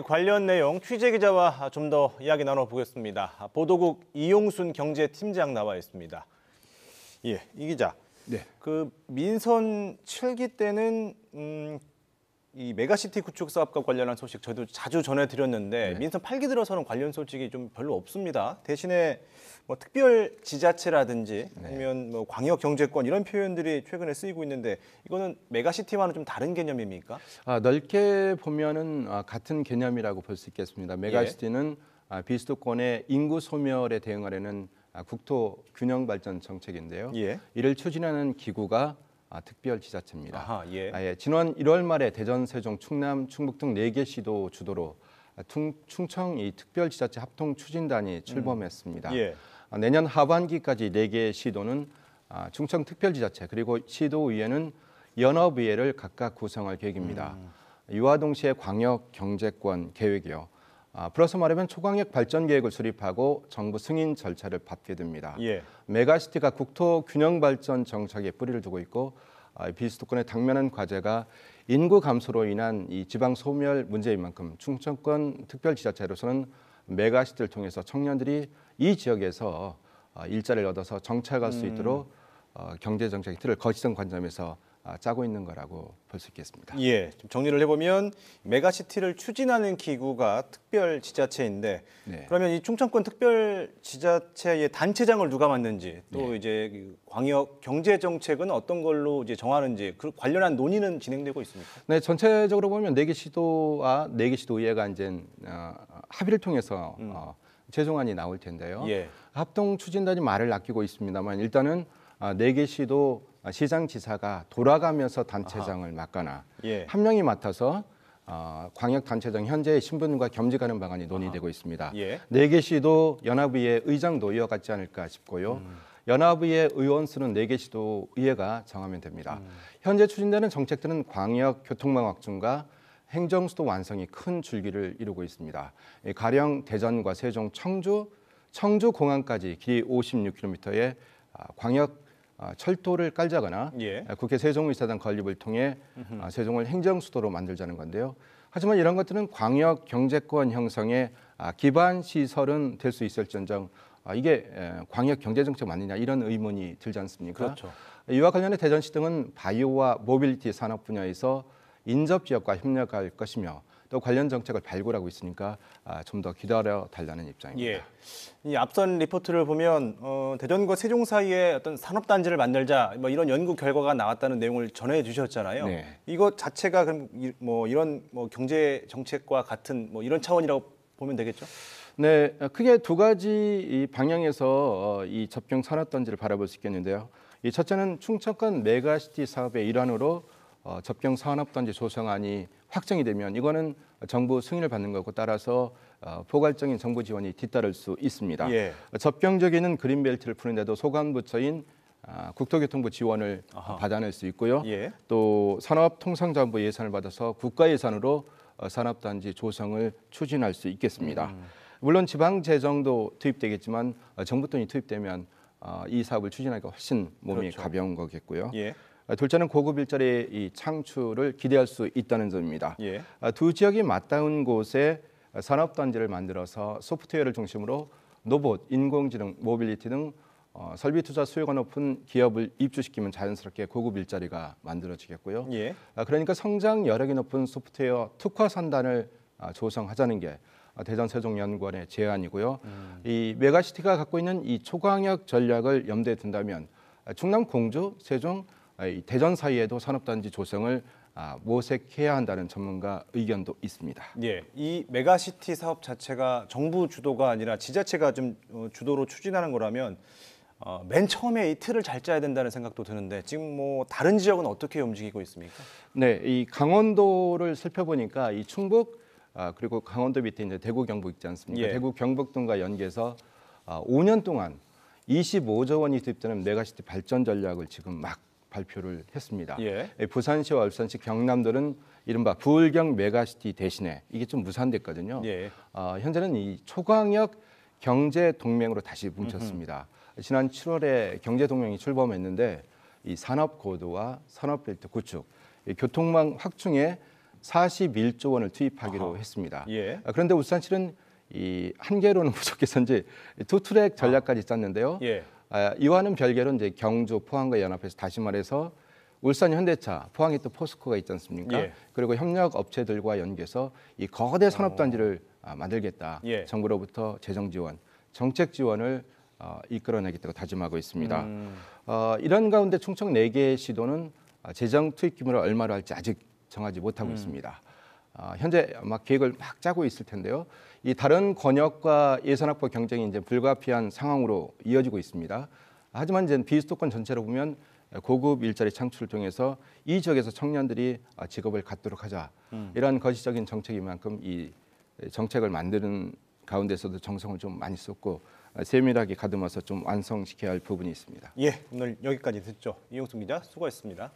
관련 내용 취재 기자와 좀 더 이야기 나눠보겠습니다. 보도국 이용순 경제팀장 나와 있습니다. 이 기자. 네. 그 민선 7기 때는 이 메가시티 구축 사업과 관련한 소식 저희도 자주 전해드렸는데 민선 8기 들어서는 관련 소식이 좀 별로 없습니다. 대신에 뭐 특별 지자체라든지 아니면 뭐 광역 경제권 이런 표현들이 최근에 쓰이고 있는데 이거는 메가시티와는 좀 다른 개념입니까? 넓게 보면은 같은 개념이라고 볼 수 있겠습니다. 메가시티는 비수도권의 인구 소멸에 대응하려는 국토 균형 발전 정책인데요. 이를 추진하는 기구가 특별지자체입니다. 지난 1월 말에 대전, 세종, 충남, 충북 등 4개 시도 주도로 충청 이 특별지자체 합동 추진단이 출범했습니다. 내년 하반기까지 4개 시도는 충청 특별지자체 그리고 시도의회는 연합의회를 각각 구성할 계획입니다. 이와 동시에 광역 경제권 계획이요. 플러스 말하면 초광역 발전 계획을 수립하고 정부 승인 절차를 밟게 됩니다. 메가시티가 국토 균형 발전 정책에 뿌리를 두고 있고 비수도권의 당면한 과제가 인구 감소로 인한 이 지방 소멸 문제인 만큼 충청권 특별지자체로서는 메가시티를 통해서 청년들이 이 지역에서 일자리를 얻어서 정착할 수 있도록 경제 정책의 틀을 거치던 관점에서 짜고 있는 거라고 볼 수 있겠습니다. 좀 정리를 해보면 메가시티를 추진하는 기구가 특별지자체인데 그러면 이 충청권 특별지자체의 단체장을 누가 맡는지 또 이제 광역 경제정책은 어떤 걸로 이제 정하는지 그 관련한 논의는 진행되고 있습니까? 네, 전체적으로 보면 4개 시도와 4개 시도의회가 이제 합의를 통해서 최종안이 나올 텐데요. 합동 추진단이 말을 아끼고 있습니다만 일단은 4개 시도 시장지사가 돌아가면서 단체장을 맡거나 한 명이 맡아서 광역단체장 현재의 신분과 겸직하는 방안이 논의되고 있습니다. 4개 시도 연합의회 의장도 이어갔지 않을까 싶고요. 연합의회 의원 수는 4개 시도 의회가 정하면 됩니다. 현재 추진되는 정책들은 광역 교통망 확충과 행정수도 완성이 큰 줄기를 이루고 있습니다. 가령 대전과 세종, 청주 공항까지 길이 56km의 광역 철도를 깔자거나 국회 세종의사당 건립을 통해 세종을 행정수도로 만들자는 건데요. 하지만 이런 것들은 광역 경제권 형성의 기반 시설은 될 수 있을지언정 이게 광역 경제정책 맞느냐 이런 의문이 들지 않습니까? 이와 관련해 대전시 등은 바이오와 모빌리티 산업 분야에서 인접지역과 협력할 것이며 또 관련 정책을 발굴하고 있으니까 좀 더 기다려 달라는 입장입니다. 이 앞선 리포트를 보면 대전과 세종 사이에 어떤 산업단지를 만들자 뭐 이런 연구 결과가 나왔다는 내용을 전해 주셨잖아요. 이거 자체가 그럼 뭐 이런 뭐 경제 정책과 같은 뭐 이런 차원이라고 보면 되겠죠? 네, 크게 두 가지 이 방향에서 이 접경 산업단지를 바라볼 수 있겠는데요. 이 첫째는 충청권 메가시티 사업의 일환으로 접경 산업단지 조성안이 확정이 되면 이거는 정부 승인을 받는 거고 따라서 포괄적인 정부 지원이 뒤따를 수 있습니다. 접경적인 그린벨트를 푸는데도 소관부처인 국토교통부 지원을 받아낼 수 있고요. 또 산업통상자원부 예산을 받아서 국가 예산으로 산업단지 조성을 추진할 수 있겠습니다. 물론 지방재정도 투입되겠지만 정부 돈이 투입되면 이 사업을 추진하기가 훨씬 몸이 가벼운 거겠고요. 둘째는 고급 일자리의 이 창출을 기대할 수 있다는 점입니다. 두 지역이 맞닿은 곳에 산업단지를 만들어서 소프트웨어를 중심으로 로봇, 인공지능, 모빌리티 등 설비 투자 수요가 높은 기업을 입주시키면 자연스럽게 고급 일자리가 만들어지겠고요. 그러니까 성장 여력이 높은 소프트웨어 특화 산단을 조성하자는 게 대전 세종연구원의 제안이고요. 이 메가시티가 갖고 있는 이 초광역 전략을 염두에 둔다면 충남 공주, 세종, 대전 사이에도 산업단지 조성을 모색해야 한다는 전문가 의견도 있습니다. 이 메가시티 사업 자체가 정부 주도가 아니라 지자체가 좀 주도로 추진하는 거라면 맨 처음에 이 틀을 잘 짜야 된다는 생각도 드는데 지금 뭐 다른 지역은 어떻게 움직이고 있습니까? 네, 이 강원도를 살펴보니까 이 충북 그리고 강원도 밑에 이제 대구 경북 있지 않습니까? 대구 경북 등과 연계해서 5년 동안 25조 원이 투입되는 메가시티 발전 전략을 지금 막 발표를 했습니다. 부산시와 울산시, 경남도는 이른바 부울경 메가시티 대신에 이게 좀 무산됐거든요. 현재는 이 초광역 경제동맹으로 다시 뭉쳤습니다. 지난 7월에 경제동맹이 출범했는데 이 산업고도와 산업벨트 구축, 이 교통망 확충에 41조 원을 투입하기로 아하. 했습니다. 예. 그런데 울산시는 이 한 개로는 부족해서인지 두 트랙 전략까지 짰는데요. 예. 이와는 별개로 이제 경주, 포항과 연합해서 다시 말해서 울산 현대차, 포항에 또 포스코가 있지 않습니까? 예. 그리고 협력 업체들과 연계해서 이 거대 산업단지를 만들겠다. 예. 정부로부터 재정 지원, 정책 지원을 이끌어내겠다고 다짐하고 있습니다. 이런 가운데 충청 4개 시도는 재정 투입 규모를 얼마로 할지 아직 정하지 못하고 있습니다. 현재 막 계획을 막 짜고 있을 텐데요. 이 다른 권역과 예산 확보 경쟁이 이제 불가피한 상황으로 이어지고 있습니다. 하지만 이제 비수도권 전체로 보면 고급 일자리 창출을 통해서 이 지역에서 청년들이 직업을 갖도록 하자. 이런 거시적인 정책인 만큼 이 정책을 만드는 가운데서도 정성을 좀 많이 쏟고 세밀하게 가듬어서 좀 완성시켜야 할 부분이 있습니다. 예, 오늘 여기까지 듣죠. 이용수 기자 수고했습니다.